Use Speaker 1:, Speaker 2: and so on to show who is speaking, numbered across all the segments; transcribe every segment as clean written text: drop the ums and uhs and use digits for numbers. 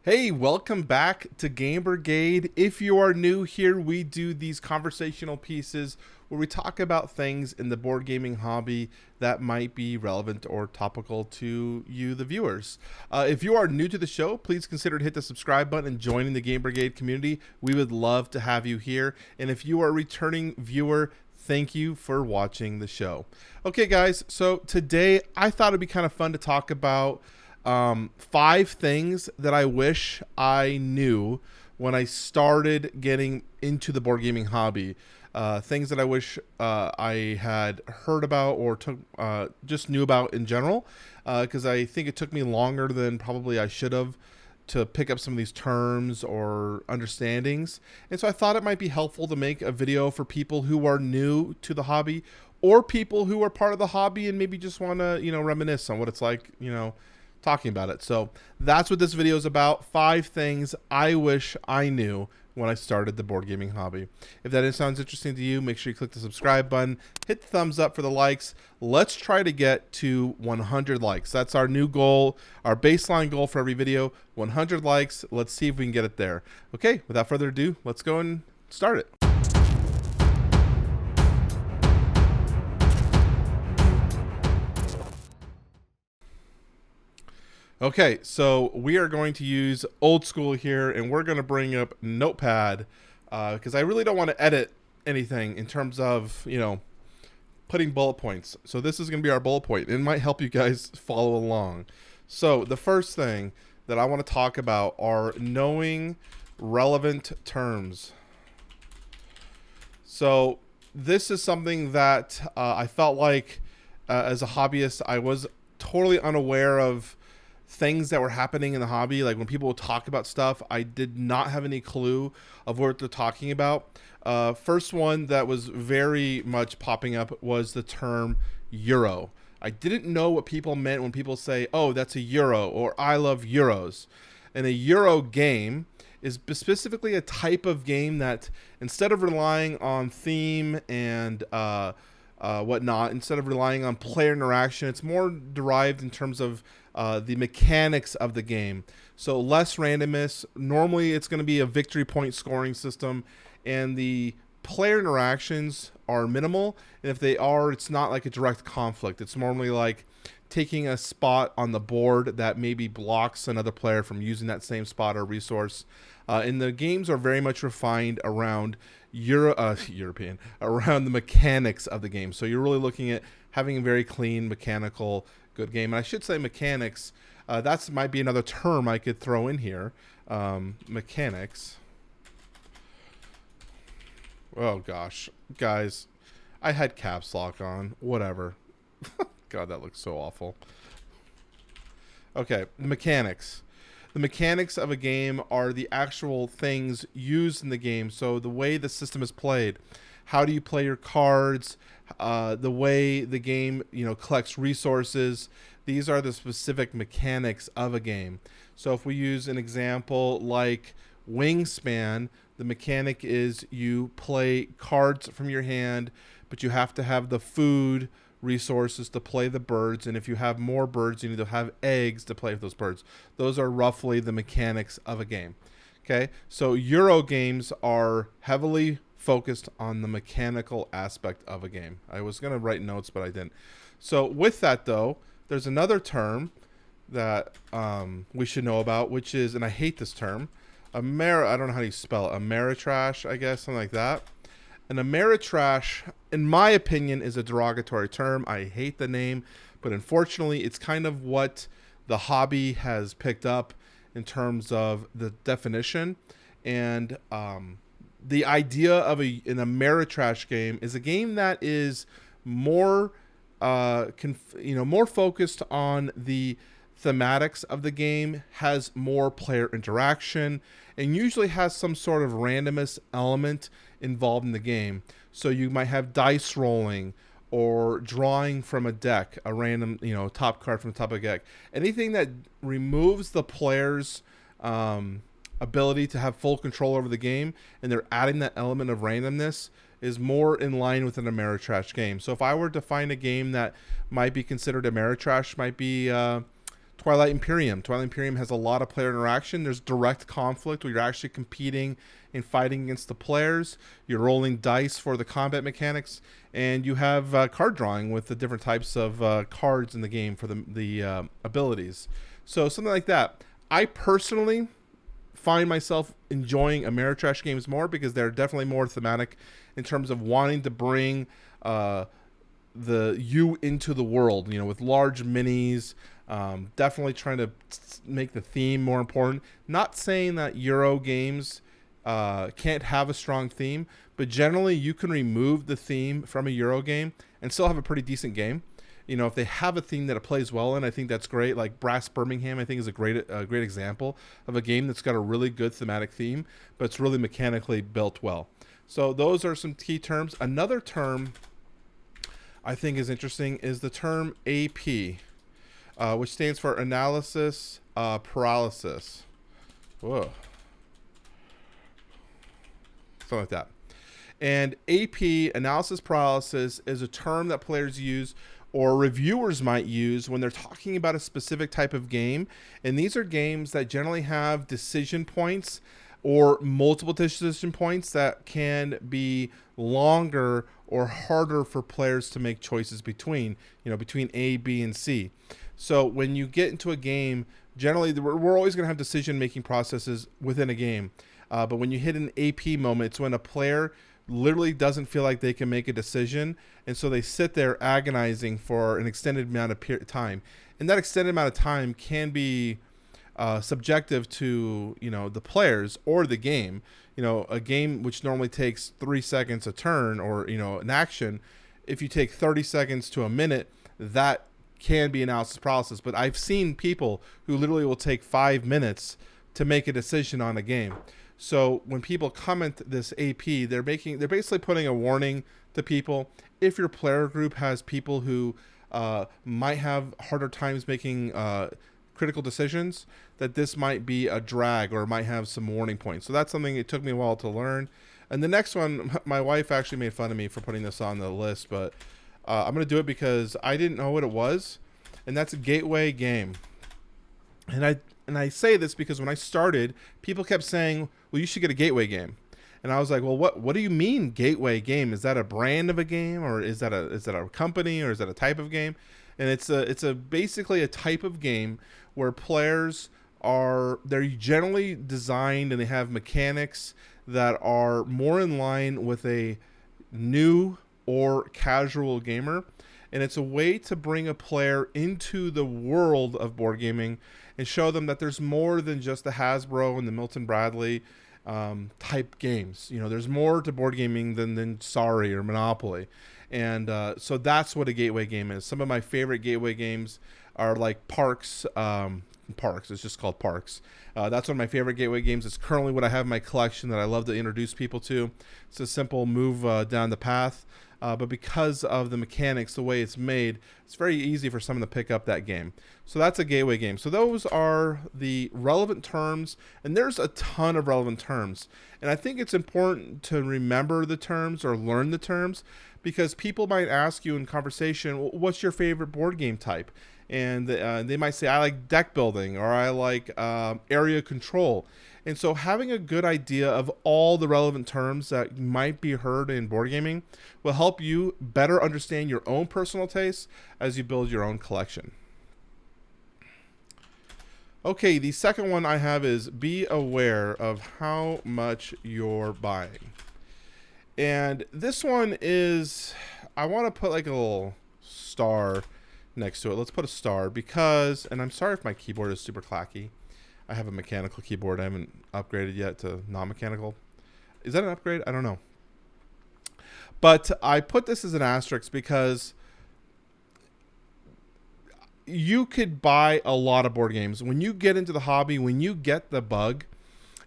Speaker 1: Hey, welcome back to Game Brigade. If you are new here, we do these conversational pieces where we talk about things in the board gaming hobby that might be relevant or topical to you, the viewers. If you are new to the show, please consider to hit the subscribe button and joining the Game Brigade community. We would love to have you here. And if you are a returning viewer, thank you for watching the show. Okay, guys, so today I thought it'd be kind of fun to talk about 5 things that I wish I knew when I started getting into the board gaming hobby. Things that I wish I had heard about or just knew about in general, because I think it took me longer than probably I should have to pick up some of these terms or understandings. And so I thought it might be helpful to make a video for people who are new to the hobby or people who are part of the hobby and maybe just want to, reminisce on what it's like, talking about it. So that's what this video is about. 5 things I wish I knew when I started the board gaming hobby. If that sounds interesting to you, make sure you click the subscribe button, hit the thumbs up for the likes. Let's try to get to 100 likes. That's our new goal, our baseline goal for every video. 100 likes. Let's see if we can get it there. Okay, without further ado, let's go and start it. Okay, so we are going to use old school here, and we're going to bring up Notepad because I really don't want to edit anything in terms of, putting bullet points. So this is going to be our bullet point. It might help you guys follow along. So the first thing that I want to talk about are knowing relevant terms. So this is something that I felt like as a hobbyist, I was totally unaware of things that were happening in the hobby. Like when people would talk about stuff, I did not have any clue of what they're talking about. First one that was very much popping up was the term Euro. I didn't know what people meant when people say, oh, that's a Euro, or I love Euros. And a Euro game is specifically a type of game that instead of relying on theme and whatnot, instead of relying on player interaction, it's more derived in terms of the mechanics of the game. So less randomness. Normally it's going to be a victory point scoring system, and the player interactions are minimal. And if they are, it's not like a direct conflict. It's normally like taking a spot on the board that maybe blocks another player from using that same spot or resource. And the games are very much refined around European, around the mechanics of the game. So you're really looking at having a very clean, mechanical, good game. And I should say mechanics. That might be another term I could throw in here. Mechanics. Oh gosh, guys, I had caps lock on. Whatever. God, that looks so awful. Okay, mechanics. The mechanics of a game are the actual things used in the game. So the way the system is played, how do you play your cards, the way the game collects resources. These are the specific mechanics of a game. So if we use an example like Wingspan, the mechanic is you play cards from your hand, but you have to have the food resources to play the birds, and if you have more birds, you need to have eggs to play with those birds. Those are roughly the mechanics of a game. Okay, so Euro games are heavily focused on the mechanical aspect of a game. I was going to write notes, but I didn't. So with that, though, there's another term that we should know about, which is, and I hate this term, I don't know how you spell it, Ameritrash, I guess, something like that. An Ameritrash, in my opinion, is a derogatory term. I hate the name, but unfortunately, it's kind of what the hobby has picked up in terms of the definition. And the idea of an Ameritrash game is a game that is more, more focused on the thematics of the game, has more player interaction, and usually has some sort of randomness element involved in the game. So you might have dice rolling or drawing from a deck, a random, top card from the top of a deck. Anything that removes the player's ability to have full control over the game, and they're adding that element of randomness, is more in line with an Ameritrash game. So if I were to find a game that might be considered Ameritrash, might be Twilight Imperium. Twilight Imperium has a lot of player interaction. There's direct conflict where you're actually competing and fighting against the players. You're rolling dice for the combat mechanics, and you have card drawing with the different types of cards in the game for the abilities. So something like that. I personally find myself enjoying Ameritrash games more because they're definitely more thematic in terms of wanting to bring the you into the world, with large minis. Definitely trying to make the theme more important. Not saying that Euro games can't have a strong theme, but generally you can remove the theme from a Euro game and still have a pretty decent game. If they have a theme that it plays well in, I think that's great. Like Brass Birmingham, I think is a great example of a game that's got a really good thematic theme, but it's really mechanically built well. So those are some key terms. Another term I think is interesting is the term AP, which stands for analysis paralysis. Whoa. Something like that. And AP, analysis paralysis, is a term that players use or reviewers might use when they're talking about a specific type of game. And these are games that generally have decision points or multiple decision points that can be longer or harder for players to make choices between A, B, and C. So when you get into a game, generally we're always going to have decision-making processes within a game. But when you hit an AP moment, it's when a player literally doesn't feel like they can make a decision, and so they sit there agonizing for an extended amount of time. And that extended amount of time can be subjective to the players or the game. A game which normally takes 3 seconds a turn or an action, if you take 30 seconds to a minute, that can be analysis paralysis. But I've seen people who literally will take 5 minutes to make a decision on a game. So when people comment this AP, they're basically putting a warning to people. If your player group has people who might have harder times making critical decisions, that this might be a drag or might have some warning points. So that's something it took me a while to learn. And the next one, my wife actually made fun of me for putting this on the list, but I'm going to do it because I didn't know what it was, and that's a gateway game. And I say this because when I started, people kept saying, well, you should get a gateway game. And I was like, well, what do you mean gateway game? Is that a brand of a game, or is that a company, or is that a type of game? And it's basically a type of game where players they're generally designed and they have mechanics that are more in line with a new or casual gamer. And it's a way to bring a player into the world of board gaming and show them that there's more than just the Hasbro and the Milton Bradley type games. There's more to board gaming than Sorry or Monopoly. And so that's what a gateway game is. Some of my favorite gateway games are like Parks. Parks. It's just called Parks. That's one of my favorite gateway games. It's currently what I have in my collection that I love to introduce people to. It's a simple move down the path. But because of the mechanics, the way it's made, it's very easy for someone to pick up that game. So that's a gateway game. So those are the relevant terms, and there's a ton of relevant terms. And I think it's important to remember the terms or learn the terms, because people might ask you in conversation, well, what's your favorite board game type? And they might say, I like deck building, or I like area control. And so having a good idea of all the relevant terms that might be heard in board gaming will help you better understand your own personal tastes as you build your own collection. Okay, the second one I have is be aware of how much you're buying. And this one is, I want to put like a little star next to it. Let's put a star because, and I'm sorry if my keyboard is super clacky. I have a mechanical keyboard. I haven't upgraded yet to non-mechanical. Is that an upgrade? I don't know. But I put this as an asterisk because you could buy a lot of board games. When you get into the hobby, when you get the bug,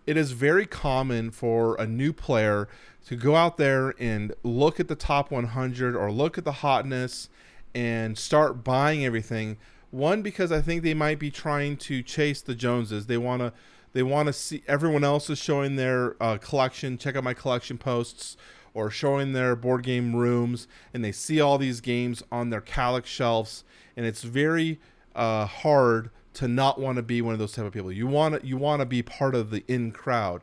Speaker 1: it is very common for a new player to go out there and look at the top 100 or look at the hotness and start buying everything. One, because I think they might be trying to chase the Joneses. They want to see everyone else is showing their collection. Check out my collection posts, or showing their board game rooms, and they see all these games on their Calyx shelves, and it's very hard to not want to be one of those type of people. You want to be part of the in crowd.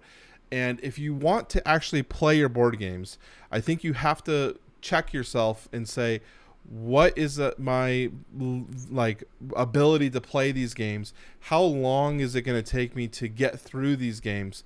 Speaker 1: And if you want to actually play your board games, I think you have to check yourself and say, what is my like ability to play these games? How long is it going to take me to get through these games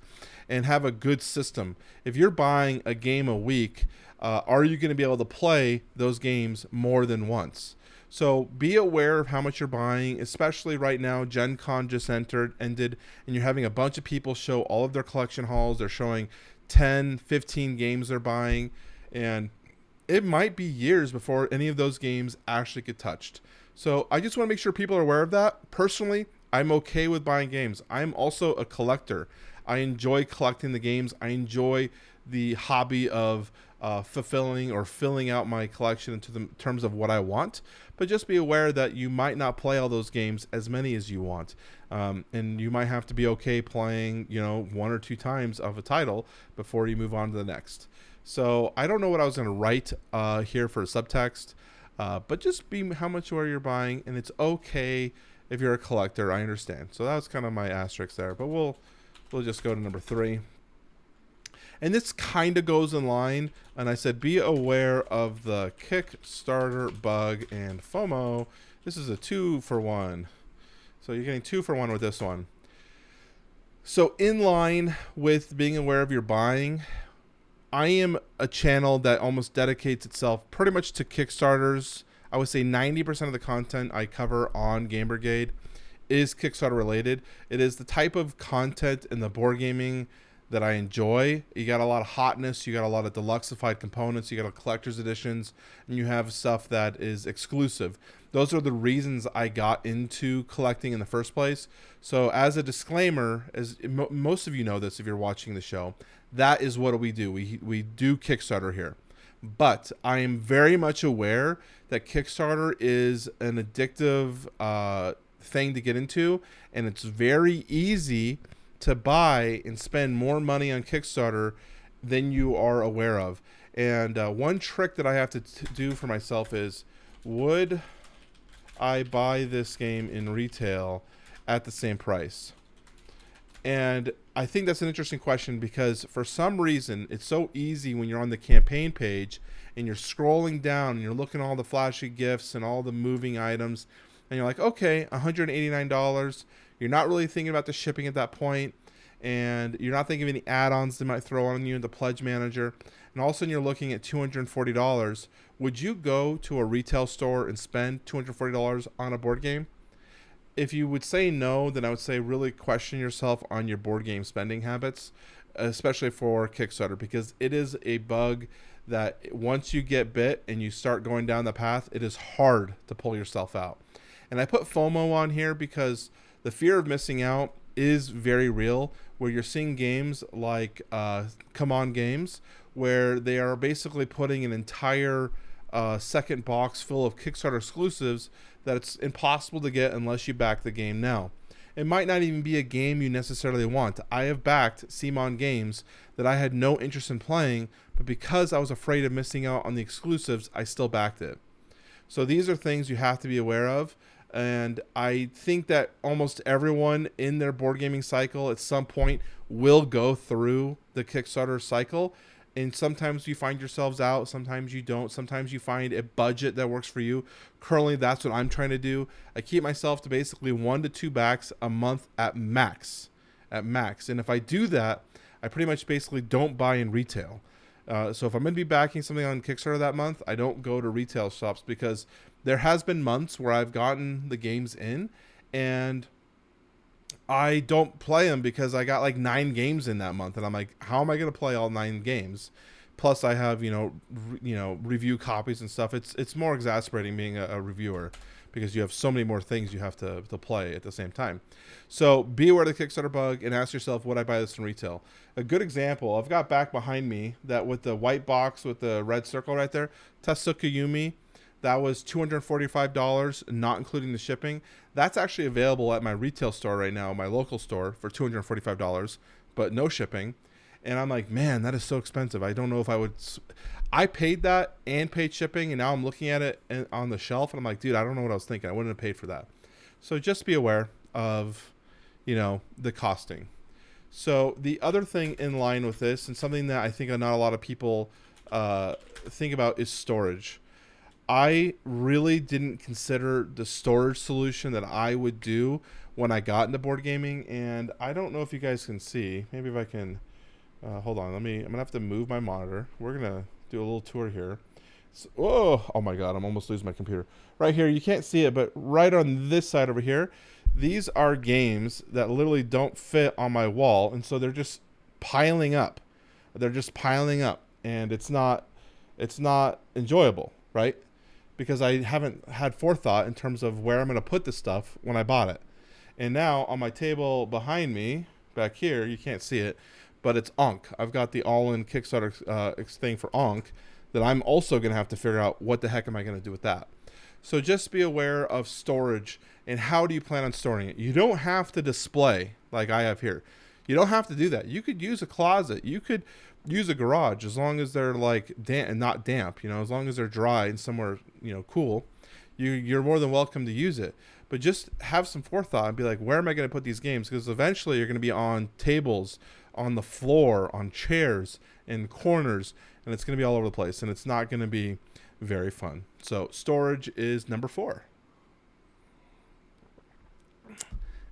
Speaker 1: and have a good system? If you're buying a game a week, are you going to be able to play those games more than once? So be aware of how much you're buying, especially right now. Gen Con just ended, and you're having a bunch of people show all of their collection hauls. They're showing 10, 15 games they're buying, and it might be years before any of those games actually get touched. So I just want to make sure people are aware of that. Personally, I'm okay with buying games. I'm also a collector. I enjoy collecting the games. I enjoy the hobby of fulfilling or filling out my collection into the terms of what I want. But just be aware that you might not play all those games, as many as you want. And you might have to be okay playing, 1 or 2 times of a title before you move on to the next. So I don't know what I was going to write here for a subtext, but just be how much you're buying, and it's okay if you're a collector. I understand. So that was kind of my asterisk there, but we'll just go to number 3. And this kind of goes in line, and I said be aware of the Kickstarter bug and FOMO. This is a 2-for-1. So you're getting 2-for-1 with this one. So in line with being aware of your buying, I am a channel that almost dedicates itself pretty much to Kickstarters. I would say 90% of the content I cover on Game Brigade is Kickstarter related. It is the type of content in the board gaming that I enjoy. You got a lot of hotness, you got a lot of deluxeified components, you got a collector's editions, and you have stuff that is exclusive. Those are the reasons I got into collecting in the first place. So as a disclaimer, as most of you know this if you're watching the show, that is what we do. We do Kickstarter here. But I am very much aware that Kickstarter is an addictive thing to get into, and it's very easy to buy and spend more money on Kickstarter than you are aware of. And one trick that I have to do for myself is, would I buy this game in retail at the same price? And I think that's an interesting question, because for some reason it's so easy when you're on the campaign page and you're scrolling down and you're looking at all the flashy gifts and all the moving items, and you're like, okay, $189. You're not really thinking about the shipping at that point, and you're not thinking of any add-ons they might throw on you in the pledge manager, and all of a sudden you're looking at $240. Would you go to a retail store and spend $240 on a board game? If you would say no, then I would say really question yourself on your board game spending habits, especially for Kickstarter, because it is a bug that once you get bit and you start going down the path, it is hard to pull yourself out. And I put FOMO on here because the fear of missing out is very real, where you're seeing games like Come On Games, where they are basically putting an entire second box full of Kickstarter exclusives that it's impossible to get unless you back the game now. It might not even be a game you necessarily want. I have backed CMON games that I had no interest in playing, but because I was afraid of missing out on the exclusives, I still backed it. So these are things you have to be aware of. And I think that almost everyone in their board gaming cycle at some point will go through the Kickstarter cycle. And sometimes you find yourselves out, sometimes you don't. Sometimes you find a budget that works for you. Currently, that's what I'm trying to do. I keep myself to basically 1 to 2 backs a month at max. And if I do that, I pretty much basically don't buy in retail. So if I'm going to be backing something on Kickstarter that month, I don't go to retail shops, because there has been months where I've gotten the games in and I don't play them because I got like 9 games in that month, and I'm like, how am I going to play all 9 games? Plus I have, review copies and stuff. It's more exasperating being a reviewer, because you have so many more things you have to play at the same time. So be aware of the Kickstarter bug and ask yourself, would I buy this in retail? A good example, I've got back behind me that with the white box with the red circle right there, Tetsuka Yumi, that was $245, not including the shipping. That's actually available at my retail store right now, my local store, for $245, but no shipping. And I'm like, man, that is so expensive. I don't know if I would. I paid that and paid shipping, and now I'm looking at it on the shelf, and I'm like, dude, I don't know what I was thinking. I wouldn't have paid for that. So just be aware. of, the costing. So the other thing in line with this, and something that I think not a lot of people think about, is storage. I really didn't consider the storage solution that I would do when I got into board gaming, and I don't know if you guys can see. Maybe if I can, hold on. I'm gonna have to move my monitor. We're gonna do a little tour here. So, oh my God! I'm almost losing my computer. Right here, you can't see it, but right on this side over here, these are games that literally don't fit on my wall, and so they're just piling up. They're just piling up, and it's not enjoyable, right? Because I haven't had forethought in terms of where I'm going to put this stuff when I bought it. And now on my table behind me, back here, you can't see it, but it's Ankh. I've got the all-in Kickstarter thing for Ankh that I'm also going to have to figure out what the heck am I going to do with that. So just be aware of storage and how do you plan on storing it. You don't have to display like I have here. You don't have to do that. You could use a closet. You could use a garage as long as they're like damp and not damp, as long as they're dry and somewhere, cool. You're more than welcome to use it. But just have some forethought and be like, where am I going to put these games? Because eventually you're going to be on tables, on the floor, on chairs, in corners, and it's going to be all over the place, and it's not going to be very fun. So storage is number 4.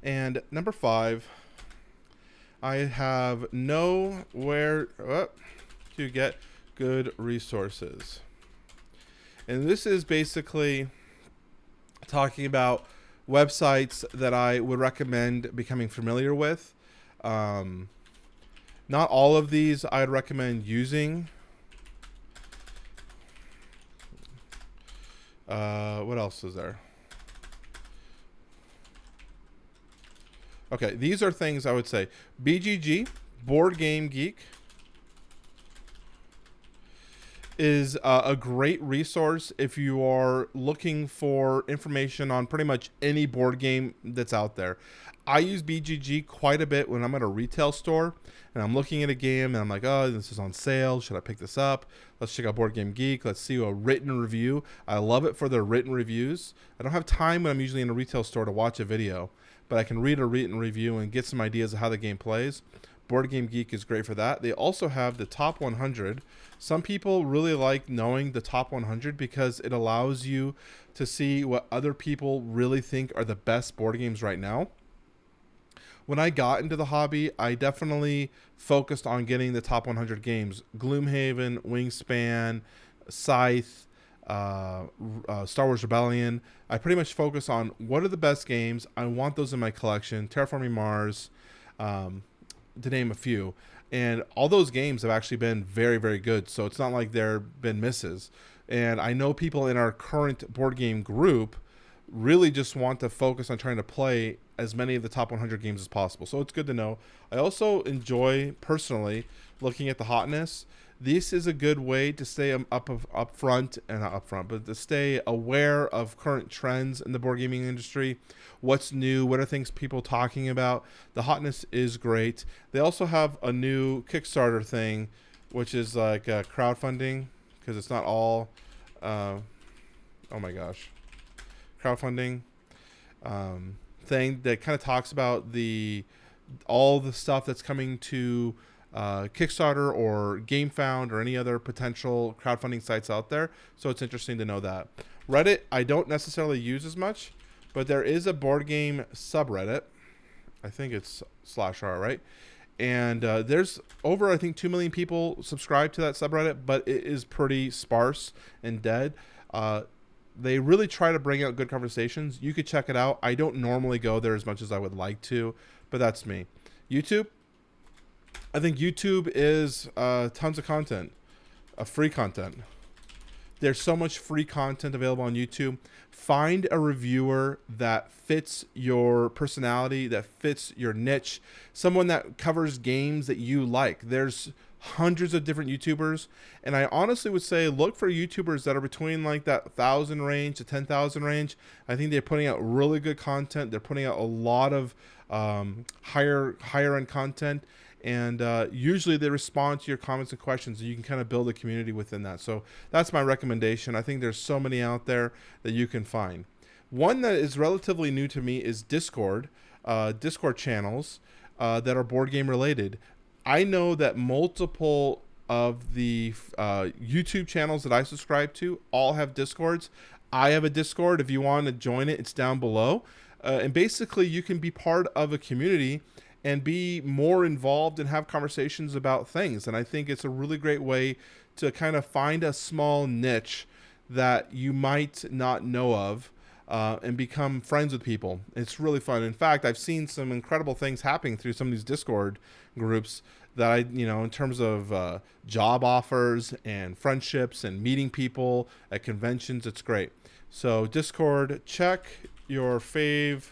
Speaker 1: And number 5, I have nowhere to get good resources. And this is basically talking about websites that I would recommend becoming familiar with. Not all of these I'd recommend using. What else is there? Okay, these are things I would say. BGG, Board Game Geek, is a great resource if you are looking for information on pretty much any board game that's out there. I use BGG quite a bit when I'm at a retail store and I'm looking at a game and I'm like, oh, this is on sale. Should I pick this up? Let's check out Board Game Geek. Let's see a written review. I love it for their written reviews. I don't have time when I'm usually in a retail store to watch a video, but I can read a written review and get some ideas of how the game plays. Board Game Geek is great for that. They also have the top 100. Some people really like knowing the top 100 because it allows you to see what other people really think are the best board games right now. When I got into the hobby, I definitely focused on getting the top 100 games. Gloomhaven, Wingspan, Scythe, Star Wars Rebellion. I pretty much focus on what are the best games. I want those in my collection. Terraforming Mars, to name a few. And all those games have actually been very, very good. So it's not like there have been misses. And I know people in our current board game group really just want to focus on trying to play as many of the top 100 games as possible. So it's good to know. I also enjoy, personally, looking at the hotness. This is a good way to stay up front, and not up front, but to stay aware of current trends in the board gaming industry. What's new? What are things people talking about? The hotness is great. They also have a new Kickstarter thing, which is like crowdfunding, because it's not all, oh my gosh, crowdfunding thing that kind of talks about all the stuff that's coming to Kickstarter or GameFound or any other potential crowdfunding sites out there. So it's interesting to know that. Reddit, I don't necessarily use as much, but there is a board game subreddit. I think it's /r, right? And there's over, I think, 2 million people subscribe to that subreddit, but it is pretty sparse and dead. They really try to bring out good conversations. You could check it out. I don't normally go there as much as I would like to, but that's me. YouTube, I think YouTube is tons of content, free content. There's so much free content available on YouTube. Find a reviewer that fits your personality, that fits your niche, someone that covers games that you like. There's hundreds of different YouTubers, and I honestly would say look for YouTubers that are between like that 1,000 range to 10,000 range. I think they're putting out really good content. They're putting out a lot of higher end content, and usually they respond to your comments and questions, and you can kind of build a community within that. So that's my recommendation. I think there's so many out there that you can find. One that is relatively new to me is Discord. Discord channels that are board game related. I know that multiple of the YouTube channels that I subscribe to all have Discords. I have a Discord. If you want to join it, it's down below. And basically, you can be part of a community and be more involved and have conversations about things. And I think it's a really great way to kind of find a small niche that you might not know of and become friends with people. It's really fun. In fact, I've seen some incredible things happening through some of these Discord groups that in terms of job offers and friendships and meeting people at conventions. It's great. So Discord, check your favorite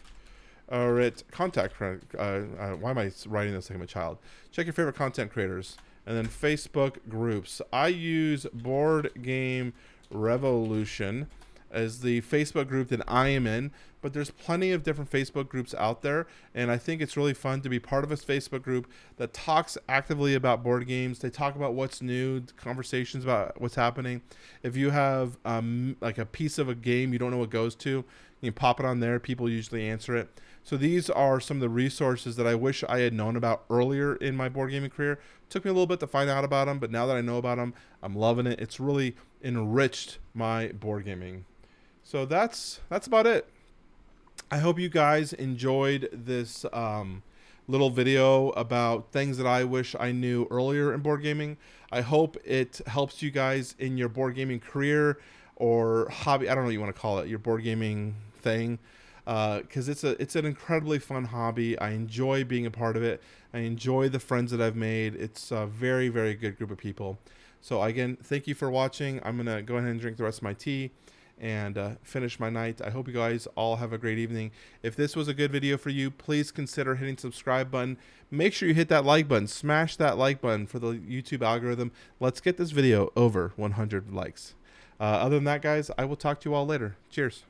Speaker 1: contact. Why am I writing this like I'm a child? Check your favorite content creators. And then Facebook groups. I use Board Game Revolution as the Facebook group that I am in, but there's plenty of different Facebook groups out there, and I think it's really fun to be part of a Facebook group that talks actively about board games. They talk about what's new, conversations about what's happening. If you have like a piece of a game you don't know what goes to, you can pop it on there. People usually answer it. So these are some of the resources that I wish I had known about earlier in my board gaming career. Took me a little bit to find out about them, but now that I know about them, I'm loving it. It's really enriched my board gaming. So that's about it. I hope you guys enjoyed this little video about things that I wish I knew earlier in board gaming. I hope it helps you guys in your board gaming career or hobby. I don't know what you want to call it, your board gaming thing, because it's an incredibly fun hobby. I enjoy being a part of it. I enjoy the friends that I've made. It's a very, very good group of people. So again, thank you for watching. I'm going to go ahead and drink the rest of my tea and finish my night. I hope you guys all have a great evening. If this was a good video for you, please consider hitting the subscribe button. Make sure you hit that like button. Smash that like button for the YouTube algorithm. Let's get this video over 100 likes. Other than that, guys, I will talk to you all later. Cheers.